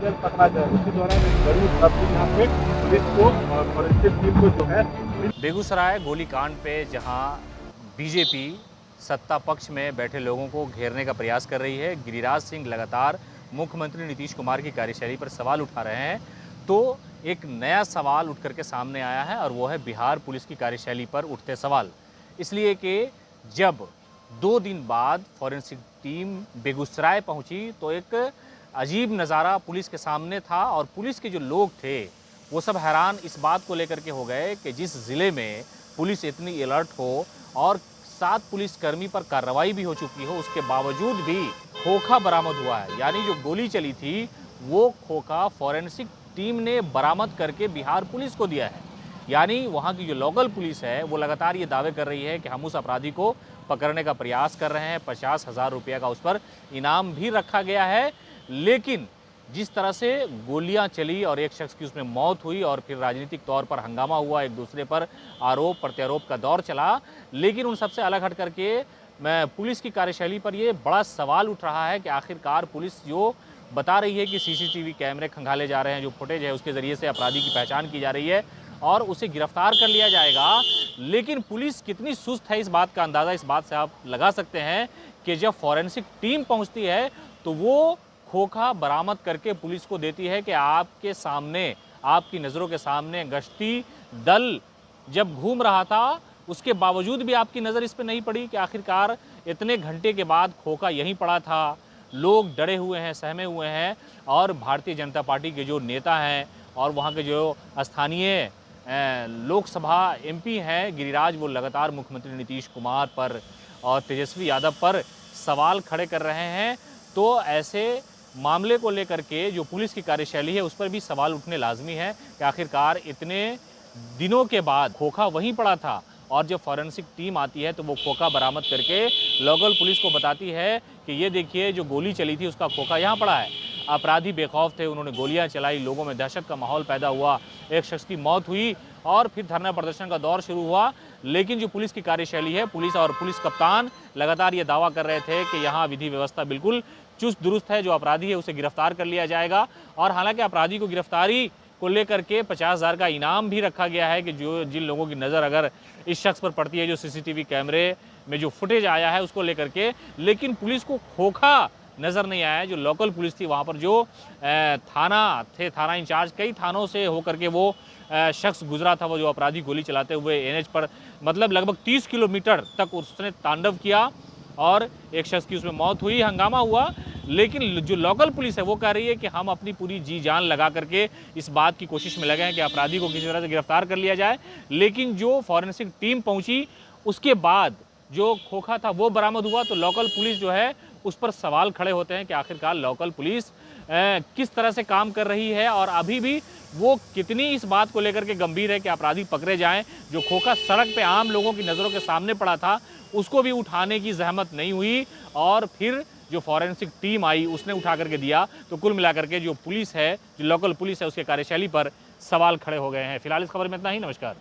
अगर पकड़ा जाए उसी दौरान एक बड़ी उपलब्धि यहाँ पे पुलिस को और फॉरेंसिक टीम को जो है। बेगूसराय गोलीकांड पे जहां बीजेपी सत्ता पक्ष में बैठे लोगों को घेरने का प्रयास कर रही है, गिरिराज सिंह लगातार मुख्यमंत्री नीतीश कुमार की कार्यशैली पर सवाल उठा रहे हैं, तो एक नया सवाल उठ करके सामने आया है और वो है बिहार पुलिस की कार्यशैली पर उठते सवाल। इसलिए कि जब 2 दिन बाद फॉरेंसिक टीम बेगूसराय पहुंची तो एक अजीब नज़ारा पुलिस के सामने था और पुलिस के जो लोग थे वो सब हैरान इस बात को लेकर के हो गए कि जिस ज़िले में पुलिस इतनी अलर्ट हो और 7 पुलिसकर्मी पर कार्रवाई भी हो चुकी हो, उसके बावजूद भी खोखा बरामद हुआ है। यानी जो गोली चली थी वो खोखा फॉरेंसिक टीम ने बरामद करके बिहार पुलिस को दिया है। यानी वहाँ की जो लोकल पुलिस है वो लगातार ये दावे कर रही है कि हम उस अपराधी को पकड़ने का प्रयास कर रहे हैं, 50,000 रुपये का उस पर इनाम भी रखा गया है। लेकिन जिस तरह से गोलियां चली और एक शख्स की उसमें मौत हुई और फिर राजनीतिक तौर पर हंगामा हुआ, एक दूसरे पर आरोप प्रत्यारोप का दौर चला, लेकिन उन सबसे अलग हट करके मैं पुलिस की कार्यशैली पर ये बड़ा सवाल उठ रहा है कि आखिरकार पुलिस जो बता रही है कि सीसीटीवी कैमरे खंगाले जा रहे हैं, जो फुटेज है उसके ज़रिए से अपराधी की पहचान की जा रही है और उसे गिरफ्तार कर लिया जाएगा, लेकिन पुलिस कितनी सुस्त है इस बात का अंदाज़ा इस बात से आप लगा सकते हैं कि जब फॉरेंसिक टीम पहुँचती है तो वो खोखा बरामद करके पुलिस को देती है कि आपके सामने, आपकी नज़रों के सामने गश्ती दल जब घूम रहा था, उसके बावजूद भी आपकी नज़र इस पे नहीं पड़ी कि आखिरकार इतने घंटे के बाद खोखा यहीं पड़ा था। लोग डरे हुए हैं, सहमे हुए हैं और भारतीय जनता पार्टी के जो नेता हैं और वहाँ के जो स्थानीय लोकसभा एमपी हैं गिरिराज, वो लगातार मुख्यमंत्री नीतीश कुमार पर और तेजस्वी यादव पर सवाल खड़े कर रहे हैं। तो ऐसे मामले को लेकर के जो पुलिस की कार्यशैली है उस पर भी सवाल उठने लाजमी है कि आखिरकार इतने दिनों के बाद खोखा वहीं पड़ा था और जब फॉरेंसिक टीम आती है तो वो खोखा बरामद करके लोकल पुलिस को बताती है कि ये देखिए जो गोली चली थी उसका खोखा यहाँ पड़ा है। अपराधी बेखौफ थे, उन्होंने गोलियां चलाई, लोगों में दहशत का माहौल पैदा हुआ, एक शख्स की मौत हुई और फिर धरना प्रदर्शन का दौर शुरू हुआ। लेकिन जो पुलिस की कार्यशैली है, पुलिस और पुलिस कप्तान लगातार ये दावा कर रहे थे कि यहाँ विधि व्यवस्था बिल्कुल चुस्त दुरुस्त है, जो अपराधी है उसे गिरफ्तार कर लिया जाएगा। और हालांकि अपराधी को गिरफ्तारी को लेकर के 50,000 का इनाम भी रखा गया है कि जो जिन लोगों की नज़र अगर इस शख्स पर पड़ती है, जो सीसीटीवी कैमरे में जो फुटेज आया है उसको लेकर के, लेकिन पुलिस को खोखा नज़र नहीं आया है। जो लोकल पुलिस थी वहाँ पर जो थाना थे, थाना इंचार्ज, कई थानों से होकर के वो शख्स गुजरा था, वो जो अपराधी गोली चलाते हुए एनएच पर, मतलब लगभग 30 किलोमीटर तक उसने तांडव किया और एक शख्स की उसमें मौत हुई, हंगामा हुआ। लेकिन जो लोकल पुलिस है वो कह रही है कि हम अपनी पूरी जी जान लगा करके इस बात की कोशिश में लगे हैं कि अपराधी को किसी तरह से गिरफ्तार कर लिया जाए। लेकिन जो फॉरेंसिक टीम पहुंची उसके बाद जो खोखा था वो बरामद हुआ, तो लोकल पुलिस जो है उस पर सवाल खड़े होते हैं कि आखिरकार लोकल पुलिस किस तरह से काम कर रही है और अभी भी वो कितनी इस बात को लेकर के गंभीर है कि अपराधी पकड़े जाएं। जो खोखा सड़क पे आम लोगों की नज़रों के सामने पड़ा था उसको भी उठाने की जहमत नहीं हुई और फिर जो फॉरेंसिक टीम आई उसने उठा करके दिया। तो कुल मिलाकर के जो पुलिस है, जो लोकल पुलिस है, उसके कार्यशैली पर सवाल खड़े हो गए हैं। फिलहाल इस खबर में इतना ही। नमस्कार।